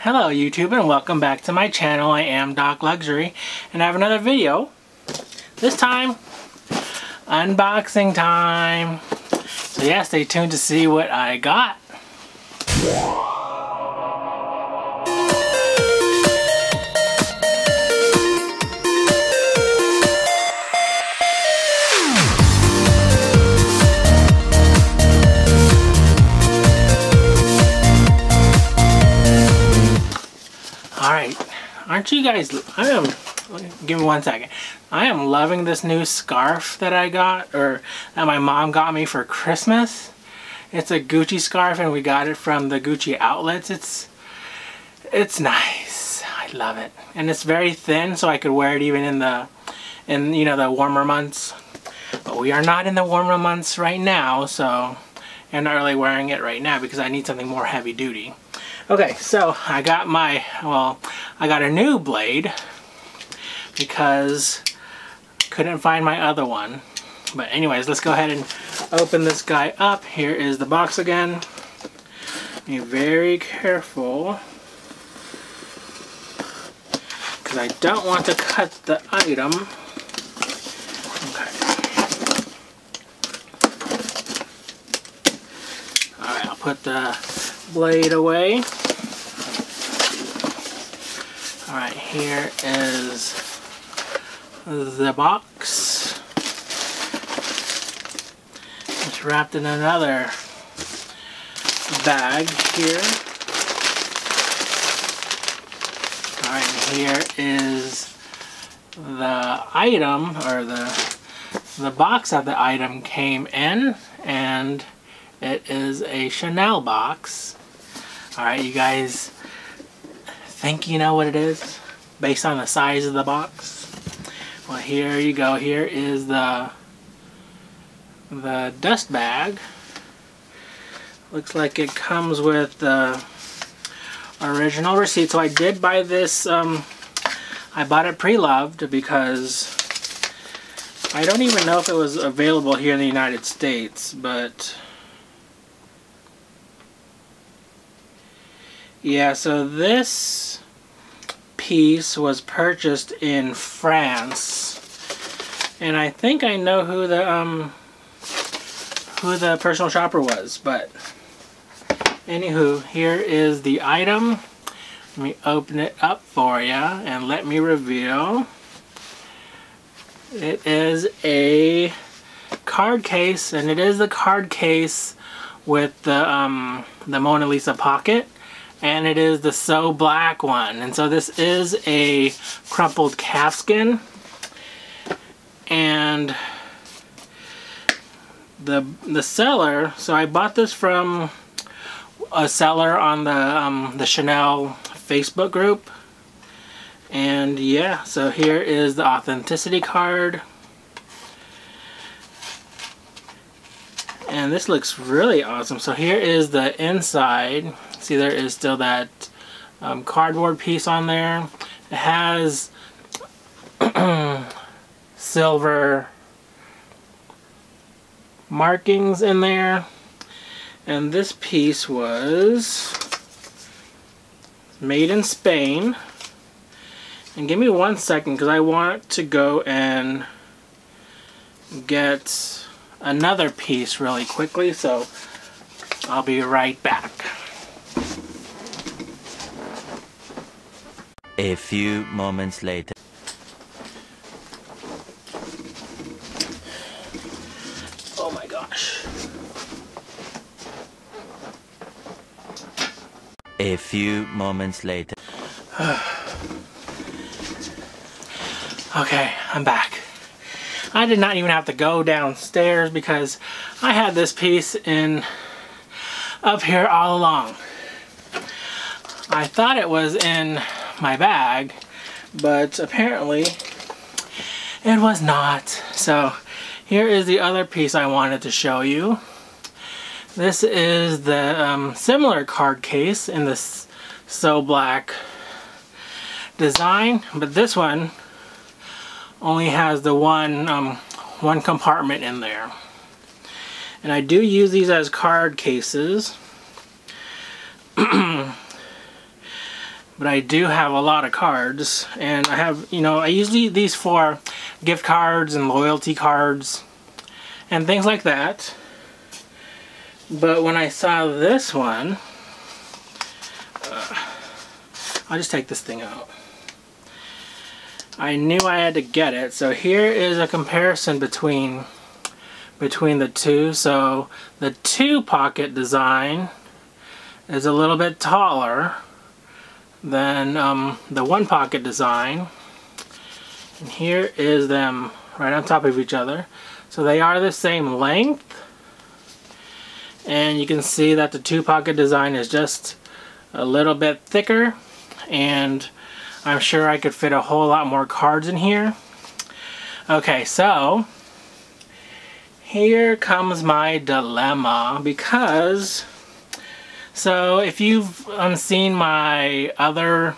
Hello YouTube and welcome back to my channel. I am docLUXURY and I have another video. This time, unboxing time. So yeah, stay tuned to see what I got. Aren't you guys, give me 1 second. I am loving this new scarf that I got, or that my mom got me for Christmas. It's a Gucci scarf and we got it from the Gucci outlets. It's nice. I love it. And it's very thin so I could wear it even in the warmer months. But we are not in the warmer months right now, so I'm not really wearing it right now because I need something more heavy duty. Okay, so I got I got a new blade because I couldn't find my other one. But anyways, let's go ahead and open this guy up. Here is the box again. Be very careful because I don't want to cut the item. Okay. Alright, I'll put the blade away. Alright, here is the box. It's wrapped in another bag here. Alright, here is the item, or the box that the item came in, and it is a Chanel box. Alright, you guys think you know what it is based on the size of the box? Well, here you go. Here is the dust bag. Looks like it comes with the original receipt. So I did buy this, I bought it pre-loved because I don't even know if it was available here in the United States, but yeah, so this piece was purchased in France, and I think I know who the personal shopper was, but anywho, here is the item. Let me open it up for you and let me reveal. It is a card case, and it is the card case with the Mona Lisa pocket. And it is the So Black one. And so this is a crumpled calfskin. And the seller, so I bought this from a seller on the Chanel Facebook group. And yeah, so here is the authenticity card. And this looks really awesome. So here is the inside. See, there is still that cardboard piece on there. It has silver markings in there. And this piece was made in Spain. And give me 1 second because I want to go and get another piece really quickly, so I'll be right back. A few moments later. Oh my gosh. A few moments later. Okay, I'm back. I did not even have to go downstairs because I had this piece up here all along. I thought it was in my bag, but apparently it was not. So here is the other piece I wanted to show you. This is the similar card case in this So Black design, but this one only has the one compartment in there. And I do use these as card cases. but I do have a lot of cards, and I have, you know, I usually these for gift cards and loyalty cards and things like that. But when I saw this one, I'll just take this thing out. I knew I had to get it. So here is a comparison between the two. So the 2-pocket design is a little bit taller than the 1-pocket design. And here is them right on top of each other. So they are the same length. And you can see that the 2-pocket design is just a little bit thicker. And I'm sure I could fit a whole lot more cards in here. Okay, so here comes my dilemma, because so if you've seen my other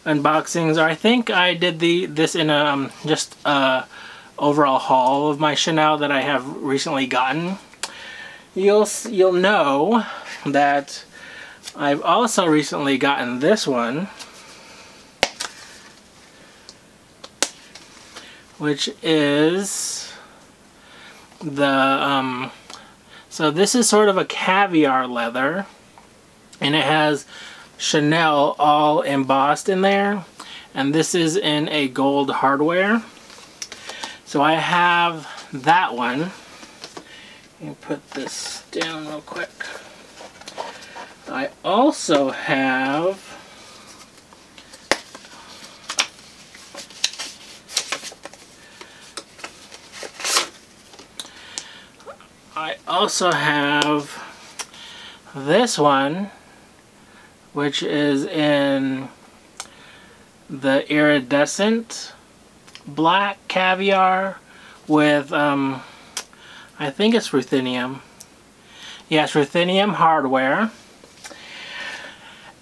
unboxings, or I think I did this in a just a overall haul of my Chanel that I have recently gotten, you'll know that I've also recently gotten this one, which is the so this is sort of a caviar leather, and it has Chanel all embossed in there, and this is in a gold hardware. So I have that one. Let me put this down real quick. I also have this one, which is in the iridescent black caviar with I think it's ruthenium. Yes, ruthenium hardware.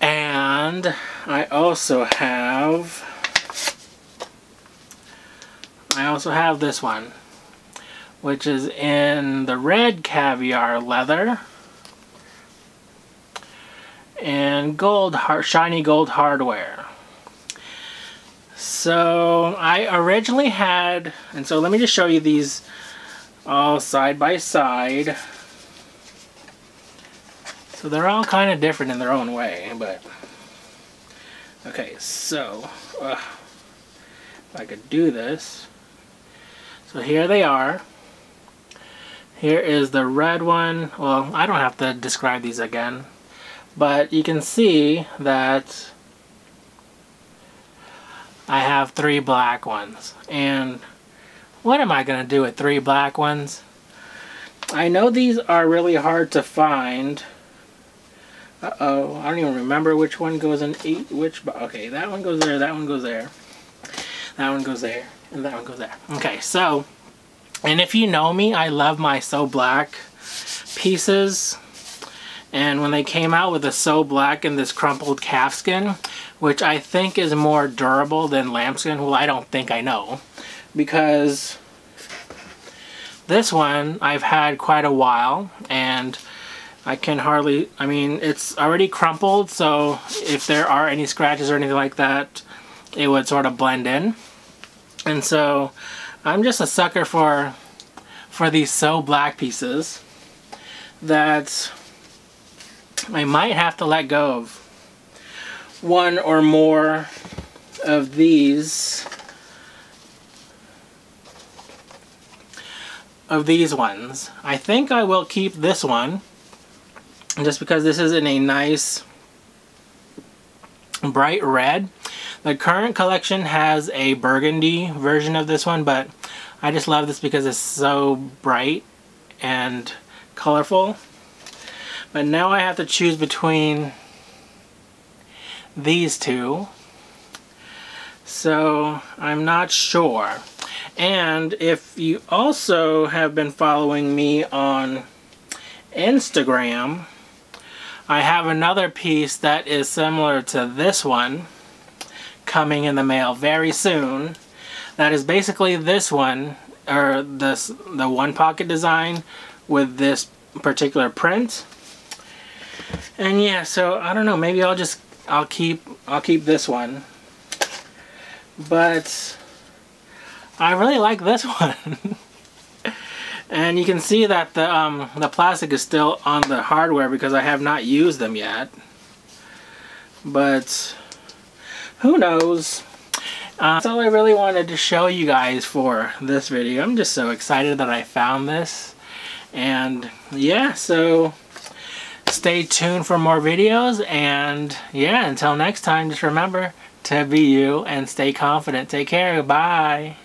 And I also have this one, which is in the red caviar leather and shiny gold hardware. So I originally had, and so let me just show you these all side by side. So they're all kind of different in their own way, but okay, so if I could do this. So here they are. Here is the red one. Well, I don't have to describe these again, but you can see that I have 3 black ones. And what am I going to do with 3 black ones? I know these are really hard to find. Uh-oh, I don't even remember which one goes in okay, that one goes there, that one goes there, that one goes there, and that one goes there. Okay, so, and if you know me, I love my So Black pieces. And when they came out with the So Black and this crumpled calfskin, which I think is more durable than lambskin, well, I don't think, I know, because this one I've had quite a while, and I can hardly, I mean, it's already crumpled, so if there are any scratches or anything like that, it would sort of blend in. And so I'm just a sucker for these So Black pieces that I might have to let go of one or more of these ones. I think I will keep this one, just because this is in a nice bright red. The current collection has a burgundy version of this one, but I just love this because it's so bright and colorful. But now I have to choose between these two, so I'm not sure. And if you also have been following me on Instagram, I have another piece that is similar to this one coming in the mail very soon. That is basically this one, or the 1-pocket design with this particular print. And yeah, so I don't know, maybe I'll keep I'll keep this one. But I really like this one. And you can see that the plastic is still on the hardware because I have not used them yet. But who knows? That's all I really wanted to show you guys for this video. I'm just so excited that I found this. And yeah, so stay tuned for more videos. And yeah, until next time, just remember to be you and stay confident. Take care. Bye.